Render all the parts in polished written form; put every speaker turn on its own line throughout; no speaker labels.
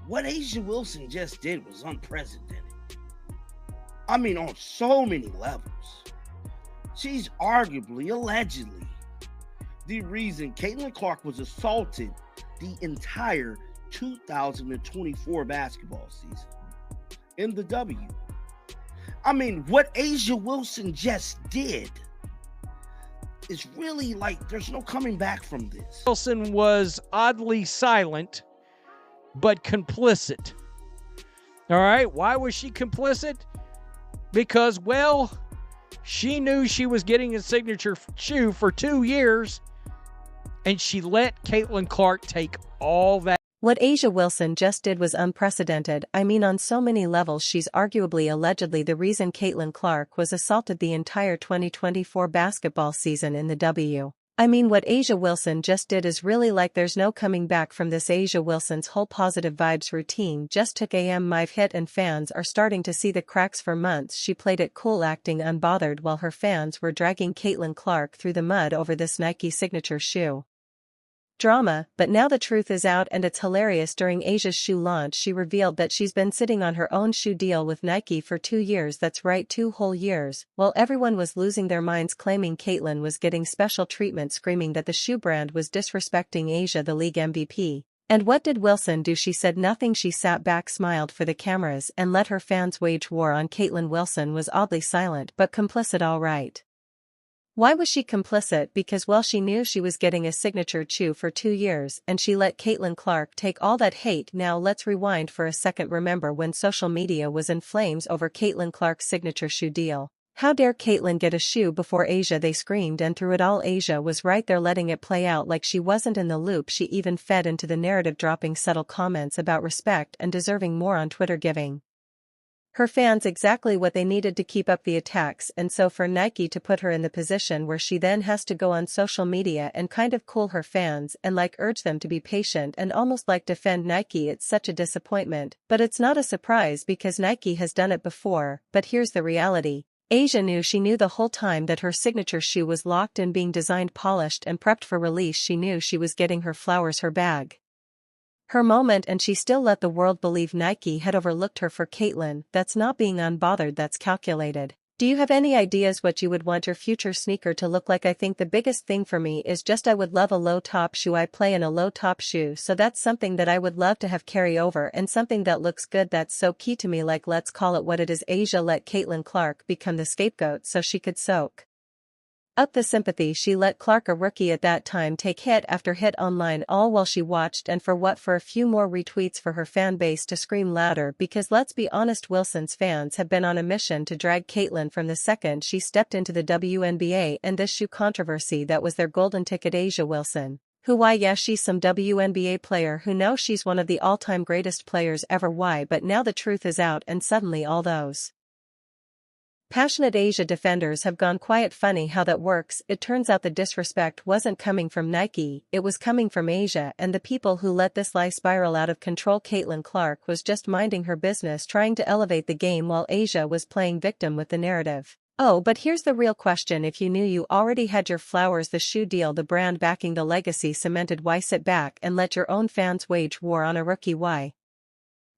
What Asia Wilson just did was unprecedented. I mean, on so many levels. She's arguably, allegedly, the reason Caitlin Clark was assaulted the entire 2024 basketball season in the W. I mean, what Asia Wilson just did is really like, there's no coming back from this.
Wilson was oddly silent, but complicit. All right, why was she complicit? Because, well, she knew she was getting a signature shoe for 2 years, and she let Caitlin Clark take all that.
What Asia Wilson just did was unprecedented. I mean, on so many levels. She's arguably, allegedly, the reason Caitlin Clark was assaulted the entire 2024 basketball season in the W. I mean, what Asia Wilson just did is really like, there's no coming back from this. Asia Wilson's whole positive vibes routine just took a mive hit, and fans are starting to see the cracks. For months she played it cool, acting unbothered, while her fans were dragging Caitlin Clark through the mud over this Nike signature shoe drama. But now the truth is out, and it's hilarious. During Asia's shoe launch, she revealed that she's been sitting on her own shoe deal with Nike for 2 years. That's right, 2 whole years. While everyone was losing their minds, claiming Caitlin was getting special treatment, screaming that the shoe brand was disrespecting Asia, the league MVP. And what did Wilson do? She said nothing. She sat back, smiled for the cameras, and let her fans wage war on Caitlin. Wilson was oddly silent, but complicit, all right. Why was she complicit? Because, well, she knew she was getting a signature shoe for 2 years, and she let Caitlin Clark take all that hate. Now let's rewind for a second. Remember when social media was in flames over Caitlin Clark's signature shoe deal? How dare Caitlin get a shoe before Asia? They screamed, and through it all Asia was right there, letting it play out like she wasn't in the loop. She even fed into the narrative, dropping subtle comments about respect and deserving more on Twitter, giving her fans exactly what they needed to keep up the attacks. And so for Nike to put her in the position where she then has to go on social media and kind of cool her fans and like urge them to be patient and almost like defend Nike, it's such a disappointment. But it's not a surprise because Nike has done it before. But here's the reality. Asia knew, she knew the whole time that her signature shoe was locked in, being designed, polished, and prepped for release. She knew she was getting her flowers, her bag, her moment, and she still let the world believe Nike had overlooked her. For Caitlin, that's not being unbothered, that's calculated. Do you have any ideas what you would want your future sneaker to look like? I think the biggest thing for me is just I would love a low top shoe. I play in a low top shoe, so that's something that I would love to have carry over, and something that looks good. That's so key to me. Like, let's call it what it is. Asia let Caitlin Clark become the scapegoat so she could soak up the sympathy. She let Clark, a rookie at that time, take hit after hit online, all while she watched, and for what? For a few more retweets for her fan base to scream louder. Because let's be honest, Wilson's fans have been on a mission to drag Caitlin from the second she stepped into the WNBA, and this shoe controversy, that was their golden ticket. Asia Wilson, who, why, yes, she's some WNBA player who knows she's one of the all-time greatest players ever. Why? But now the truth is out, and suddenly all those passionate Asia defenders have gone quiet. Funny how that works. It turns out the disrespect wasn't coming from Nike, it was coming from Asia and the people who let this lie spiral out of control. Caitlin Clark was just minding her business, trying to elevate the game, while Asia was playing victim with the narrative. Oh, but here's the real question. If you knew you already had your flowers, the shoe deal, the brand backing, the legacy cemented, why sit back and let your own fans wage war on a rookie? Why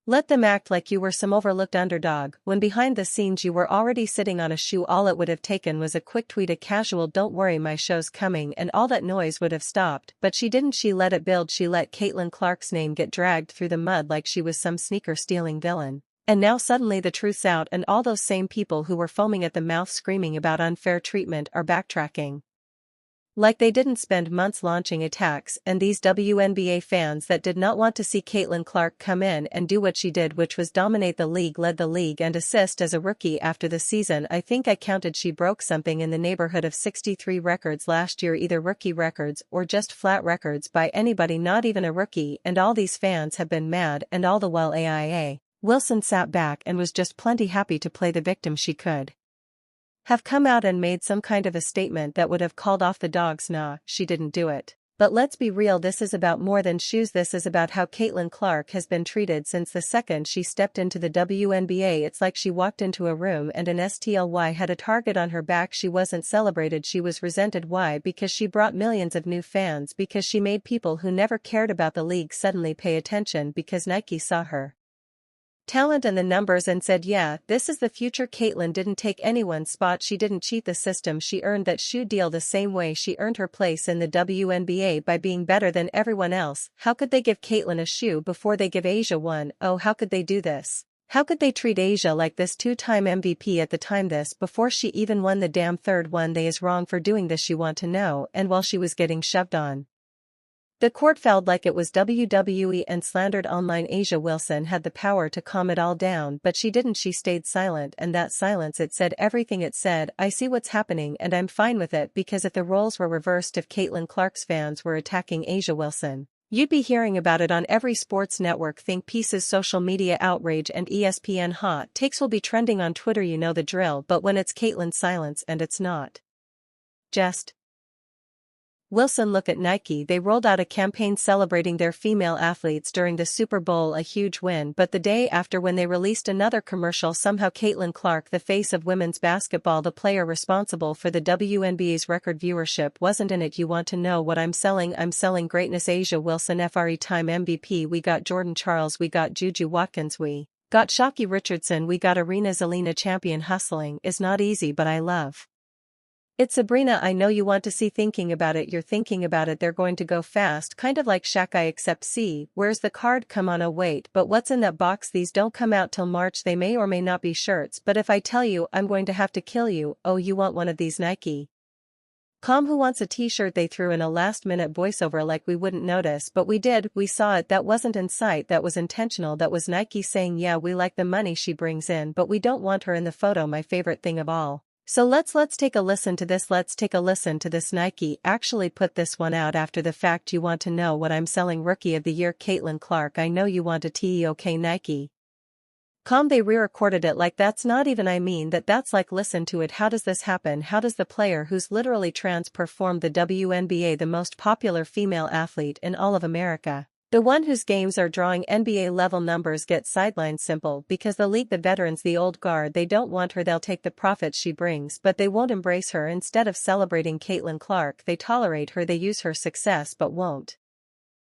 let them act like you were some overlooked underdog, when behind the scenes you were already sitting on a shoe? All it would have taken was a quick tweet, a casual "don't worry, my show's coming," and all that noise would have stopped. But she didn't. She let it build. She let Caitlin Clark's name get dragged through the mud like she was some sneaker-stealing villain. And now suddenly the truth's out, and all those same people who were foaming at the mouth screaming about unfair treatment are backtracking like they didn't spend months launching attacks. And these WNBA fans that did not want to see Caitlin Clark come in and do what she did, which was dominate the league, led the league and assist as a rookie after the season. I think I counted she broke something in the neighborhood of 63 records last year, either rookie records or just flat records by anybody, not even a rookie. And all these fans have been mad, and all the while Asia Wilson sat back and was just plenty happy to play the victim. She could have come out and made some kind of a statement that would have called off the dogs. Nah, she didn't do it. But let's be real, this is about more than shoes. This is about how Caitlin Clark has been treated since the second she stepped into the WNBA. It's like she walked into a room and an STLY had a target on her back. She wasn't celebrated, she was resented. Why? Because she brought millions of new fans, because she made people who never cared about the league suddenly pay attention, because Nike saw her talent and the numbers and said, yeah, this is the future. Caitlin didn't take anyone's spot, she didn't cheat the system, she earned that shoe deal the same way she earned her place in the WNBA by being better than everyone else. How could they give Caitlin a shoe before they give Asia one? Oh, how could they do this? How could they treat Asia like this? Two-time MVP at the time, this before she even won the damn third one. They is wrong for doing this, you want to know, and while she was getting shoved on the court felt like it was WWE and slandered online. Asia Wilson had the power to calm it all down, but she didn't. She stayed silent, and that silence, it said everything. It said, I see what's happening and I'm fine with it, because if the roles were reversed, if Caitlin Clark's fans were attacking Asia Wilson, you'd be hearing about it on every sports network, think pieces, social media outrage, and ESPN hot takes will be trending on Twitter. You know the drill. But when it's Caitlin's silence, and it's not just Wilson, look at Nike. They rolled out a campaign celebrating their female athletes during the Super Bowl, a huge win, but the day after, when they released another commercial, somehow Caitlin Clark, the face of women's basketball, the player responsible for the WNBA's record viewership, wasn't in it. You want to know what I'm selling? I'm selling greatness. Asia Wilson, FRE-time MVP. We got Jordan Charles, we got Juju Watkins, we got Shockey Richardson, we got Arena Zelina. Champion. Hustling is not easy, but I love it. Sabrina, I know you want to see. Thinking about it, you're thinking about it. They're going to go fast, kind of like Shaq. Except see, where's the card? Come on. Oh wait, but what's in that box? These don't come out till March. They may or may not be shirts, but if I tell you, I'm going to have to kill you. Oh, you want one of these? Nike. Who wants a t-shirt? They threw in a last-minute voiceover like we wouldn't notice, but we did. We saw it. That wasn't in sight, that was intentional. That was Nike saying, yeah, we like the money she brings in, but we don't want her in the photo. My favorite thing of all. So let's take a listen to this. Let's take a listen to this. Nike actually put this one out after the fact. You want to know what I'm selling? Rookie of the Year, Caitlin Clark. I know you want a TEOK. Nike. They re-recorded it like that's not even, I mean that's like, listen to it. How does this happen? How does the player who's literally transformed the WNBA, the most popular female athlete in all of America, the one whose games are drawing NBA level numbers, get sidelined? Simple, because the league, the veterans, the old guard, they don't want her. They'll take the profits she brings, but they won't embrace her. Instead of celebrating Caitlin Clark, they tolerate her. They use her success but won't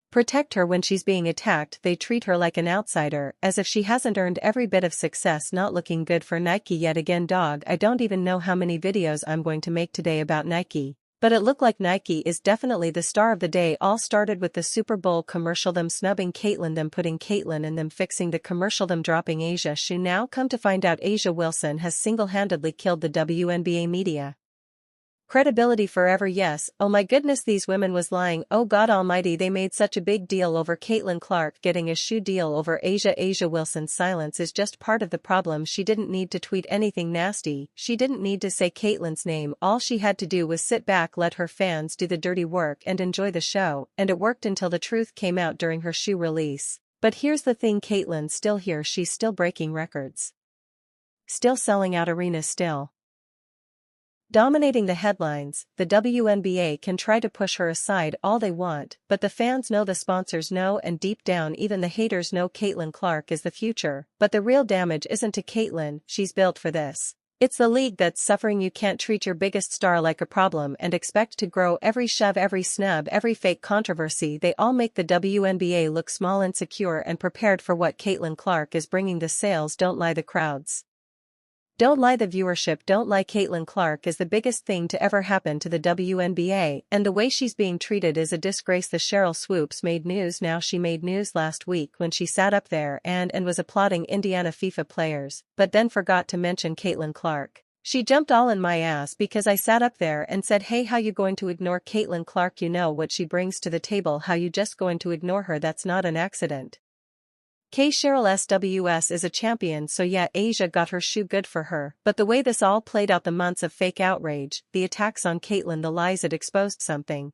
protect her when she's being attacked. They treat her like an outsider, as if she hasn't earned every bit of success. Not looking good for Nike yet again, dog. I don't even know how many videos I'm going to make today about Nike, but it looked like Nike is definitely the star of the day. All started with the Super Bowl commercial, them snubbing Caitlin, them putting Caitlin, and them fixing the commercial, them dropping Asia shoe. Now come to find out, Asia Wilson has single-handedly killed the WNBA media credibility forever. Yes, oh my goodness, these women was lying. Oh God almighty, they made such a big deal over Caitlin Clark getting a shoe deal over Asia. Asia Wilson's silence is just part of the problem. She didn't need to tweet anything nasty, she didn't need to say Caitlin's name. All she had to do was sit back, let her fans do the dirty work, and enjoy the show, and it worked until the truth came out during her shoe release. But here's the thing, Caitlin's still here, she's still breaking records, still selling out arenas, still dominating the headlines. The WNBA can try to push her aside all they want, but the fans know, the sponsors know, and deep down even the haters know Caitlin Clark is the future. But the real damage isn't to Caitlin, she's built for this. It's the league that's suffering. You can't treat your biggest star like a problem and expect to grow. Every shove, every snub, every fake controversy, they all make the WNBA look small, insecure, and prepared for what Caitlin Clark is bringing. The sales don't lie, the crowds don't lie, the viewership don't lie. Caitlin Clark is the biggest thing to ever happen to the WNBA, and the way she's being treated is a disgrace. The Cheryl Swoops made news now. She made news last week when she sat up there and was applauding Indiana FIFA players, but then forgot to mention Caitlin Clark. She jumped all in my ass because I sat up there and said, hey, how you going to ignore Caitlin Clark? You know what she brings to the table, how you just going to ignore her? That's not an accident. Cheryl SWS is a champion, so yeah, Asia got her shoe, good for her. But the way this all played out, the months of fake outrage, the attacks on Caitlin, the lies, it exposed something